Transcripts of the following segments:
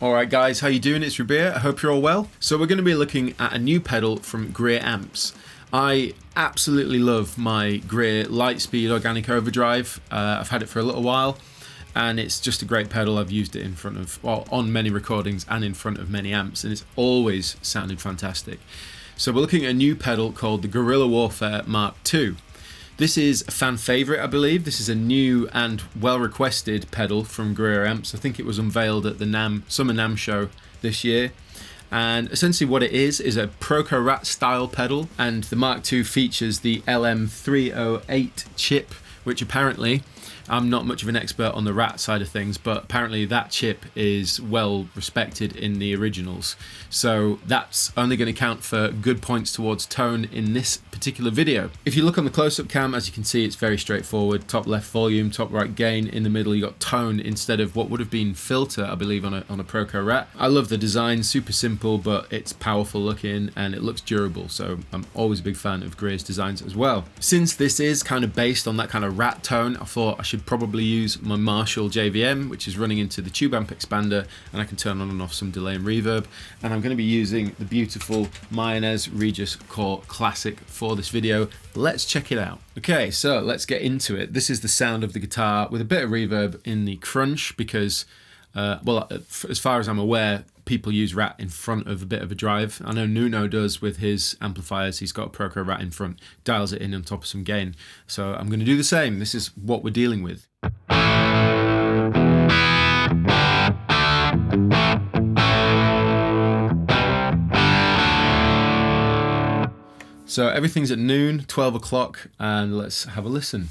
Alright guys, how you doing? It's Rabea. I hope you're all well. So we're going to be looking at a new pedal from Greer amps. I absolutely love my Greer Lightspeed Organic Overdrive. I've had it for a little while and it's just a great pedal. I've used it in front of, well, on many recordings and in front of many amps, and it's always sounded fantastic. So we're looking at a new pedal called the Guerrilla Warfare Mark II. This is a fan favourite, I believe. This is a new and well-requested pedal from Greer amps. I think it was unveiled at the Summer NAMM show this year. And essentially what it is a Proco Rat style pedal, and the Mark II features the LM308 chip, which apparently, I'm not much of an expert on the Rat side of things, but apparently that chip is well respected in the originals. So that's only going to count for good points towards tone in this particular video. If you look on the close-up cam, as you can see, it's very straightforward. Top left volume, top right gain. In the middle you got tone instead of what would have been filter, I believe, on a Proco Rat. I love the design, super simple, but it's powerful looking and it looks durable. So I'm always a big fan of Greer's designs as well. Since this is kind of based on that kind of Rat tone, I thought I should probably use my Marshall JVM, which is running into the tube amp expander, and I can turn on and off some delay and reverb. And I'm going to be using the beautiful Mayonnaise Regis Core Classic for this video. Let's check it out. Okay, so let's get into it. This is the sound of the guitar with a bit of reverb in the crunch because, well, as far as I'm aware, people use Rat in front of a bit of a drive. I know Nuno does with his amplifiers. He's got a Proco Rat in front, dials it in on top of some gain. So I'm going to do the same. This is what we're dealing with. So everything's at noon, 12 o'clock, and let's have a listen.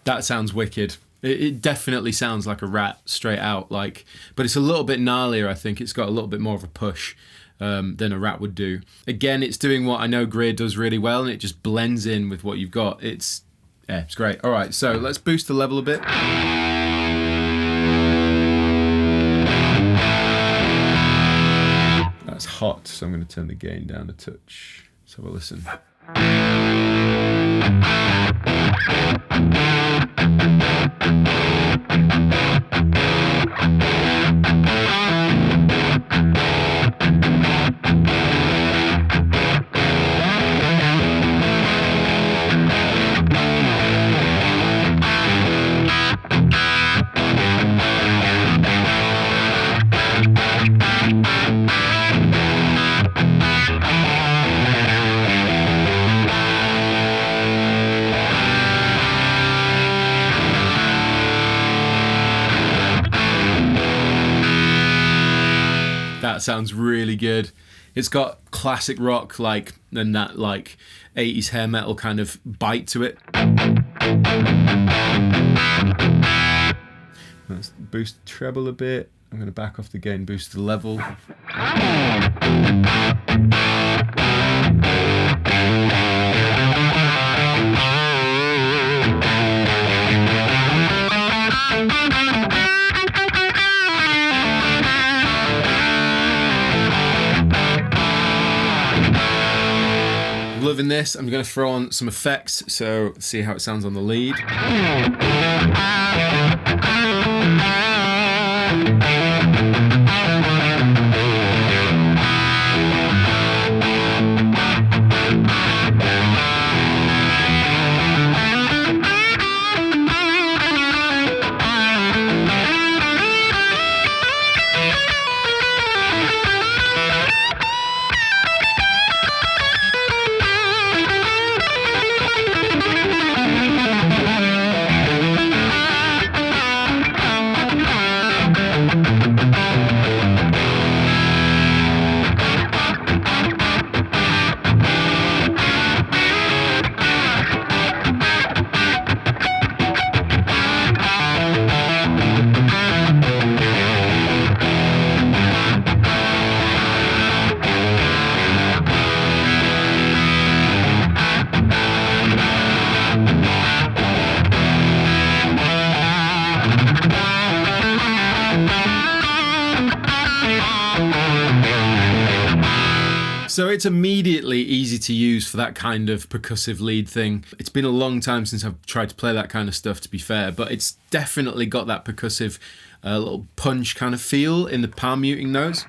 That sounds wicked. It definitely sounds like a Rat straight out, like, but it's a little bit gnarlier. I think it's got a little bit more of a push than a Rat would do. Again, it's doing what I know Greer does really well, and it just blends in with what you've got. It's great. All right, so let's boost the level a bit. That's hot, so I'm going to turn the gain down a touch. So we'll listen. That sounds really good. It's got classic rock, like, and that like 80s hair metal kind of bite to it. Let's boost the treble a bit. I'm going to back off the gain, boost the level. Loving this. I'm going to throw on some effects, so see how it sounds on the lead. So it's immediately easy to use for that kind of percussive lead thing. It's been a long time since I've tried to play that kind of stuff, to be fair, but it's definitely got that percussive little punch kind of feel in the palm muting notes.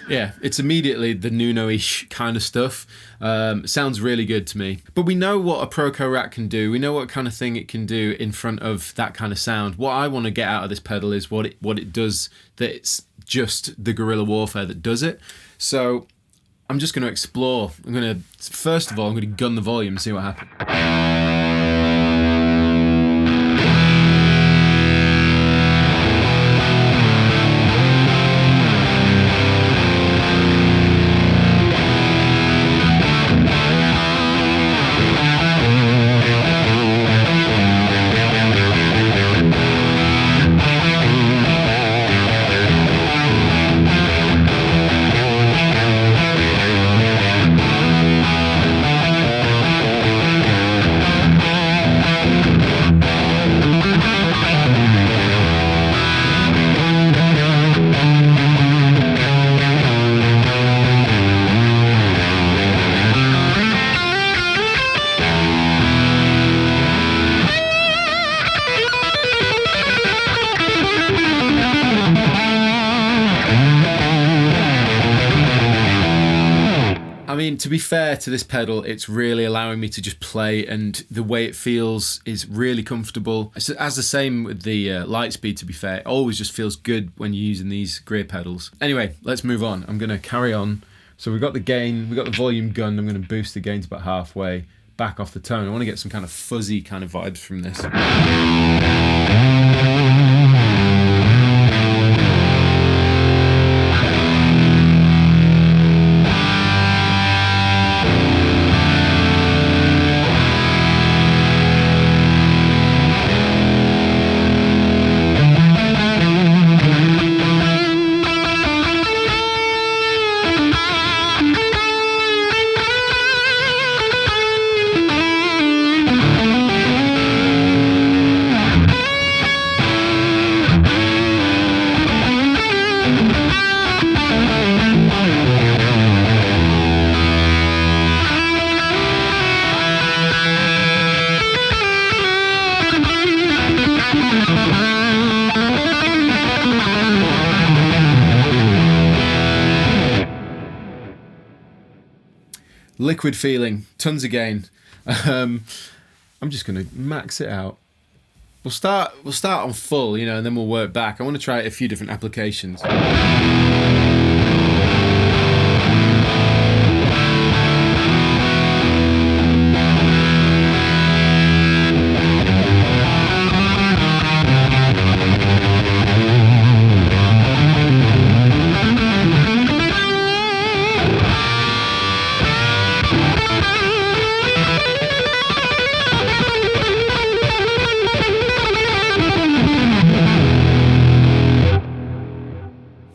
Yeah, it's immediately the Nuno-ish kind of stuff. Sounds really good to me. But we know what a Proco rack can do. We know what kind of thing it can do in front of that kind of sound. What I want to get out of this pedal is what it does, that it's just the guerrilla warfare that does it. So I'm just going to explore. First of all, I'm going to gun the volume and see what happens. I mean, to be fair to this pedal, it's really allowing me to just play, and the way it feels is really comfortable. It's as the same with the Lightspeed, to be fair. It always just feels good when you're using these Greer pedals. Anyway, let's move on. I'm going to carry on. So we've got the gain, we've got the volume gunned. I'm going to boost the gain to about halfway, back off the tone. I want to get some kind of fuzzy kind of vibes from this. Liquid feeling, tons of gain. I'm just going to max it out. We'll start on full, you know, and then we'll work back. I want to try a few different applications.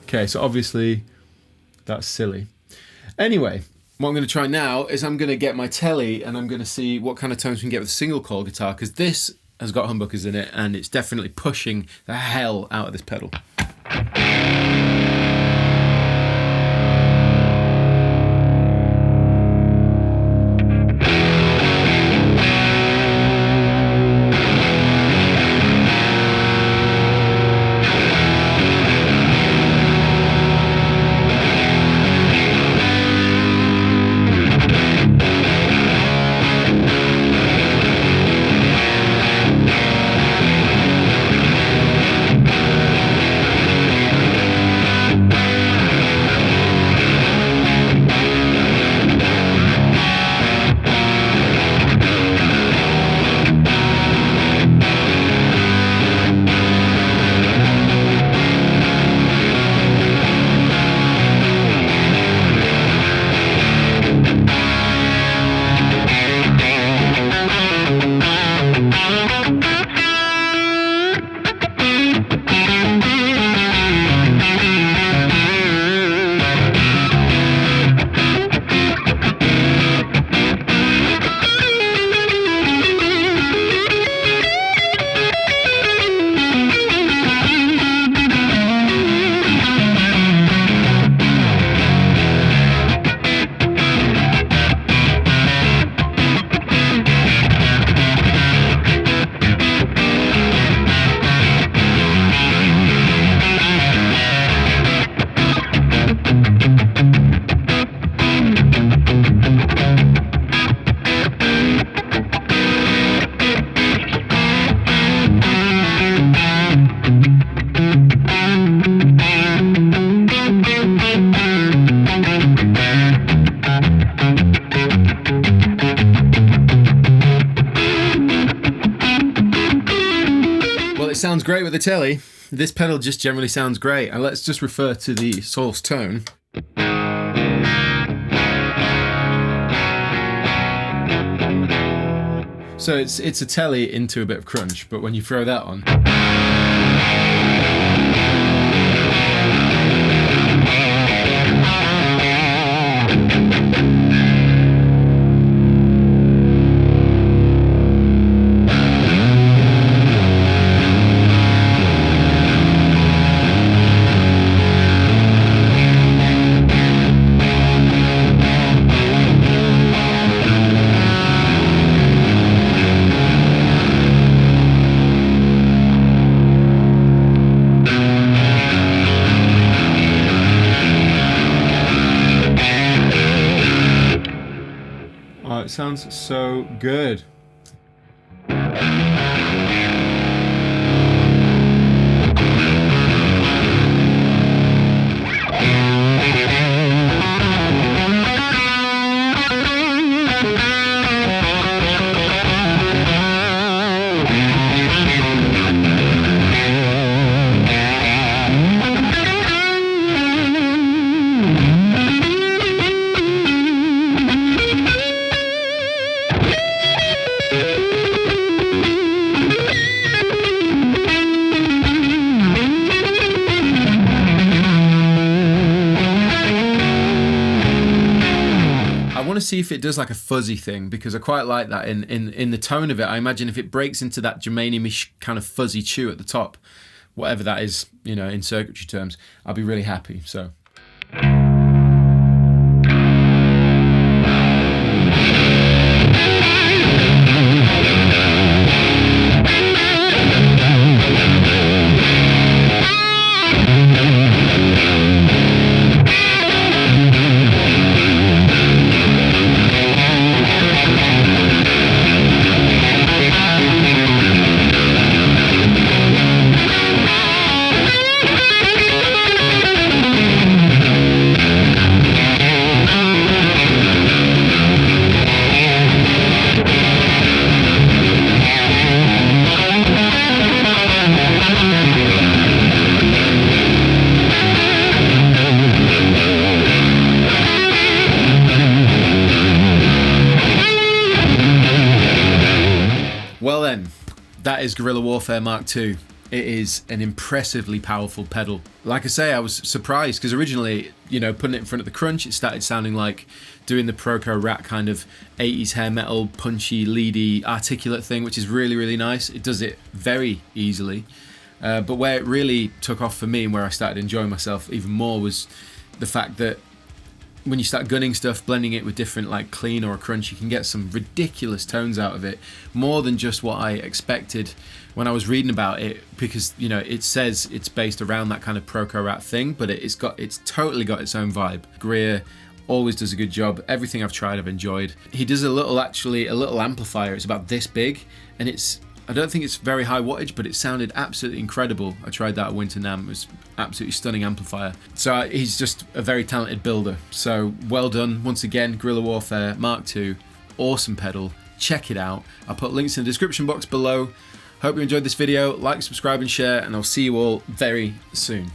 Okay, so obviously that's silly. Anyway, what I'm going to try now is I'm going to get my telly and I'm going to see what kind of tones we can get with a single coil guitar, because this has got humbuckers in it and it's definitely pushing the hell out of this pedal. it sounds great with the telly. This pedal just generally sounds great. And let's just refer to the source tone. So it's a telly into a bit of crunch, but when you throw that on, oh, it sounds so good. I want to see if it does like a fuzzy thing, because I quite like that in the tone of it. I imagine if it breaks into that germanium-ish kind of fuzzy chew at the top, whatever that is, you know, in circuitry terms, I'll be really happy. So. Well then, that is Guerrilla Warfare Mark II. It is an impressively powerful pedal. Like I say, I was surprised because originally, you know, putting it in front of the crunch, it started sounding like doing the Proco Rat kind of 80s hair metal, punchy, leady, articulate thing, which is really, really nice. It does it very easily. But where it really took off for me and where I started enjoying myself even more was the fact that when you start gunning stuff, blending it with different like clean or a crunch, you can get some ridiculous tones out of it, more than just what I expected when I was reading about it, because you know it says it's based around that kind of Proco Rat thing, but it's totally got its own vibe. Greer always does a good job. Everything I've tried I've enjoyed. He does a little amplifier. It's about this big, and I don't think it's very high wattage, but it sounded absolutely incredible. I tried that at Winter NAMM. It was absolutely stunning amplifier. So he's just a very talented builder. So well done. Once again, Guerrilla Warfare Mark II. Awesome pedal. Check it out. I'll put links in the description box below. Hope you enjoyed this video. Like, subscribe and share, and I'll see you all very soon.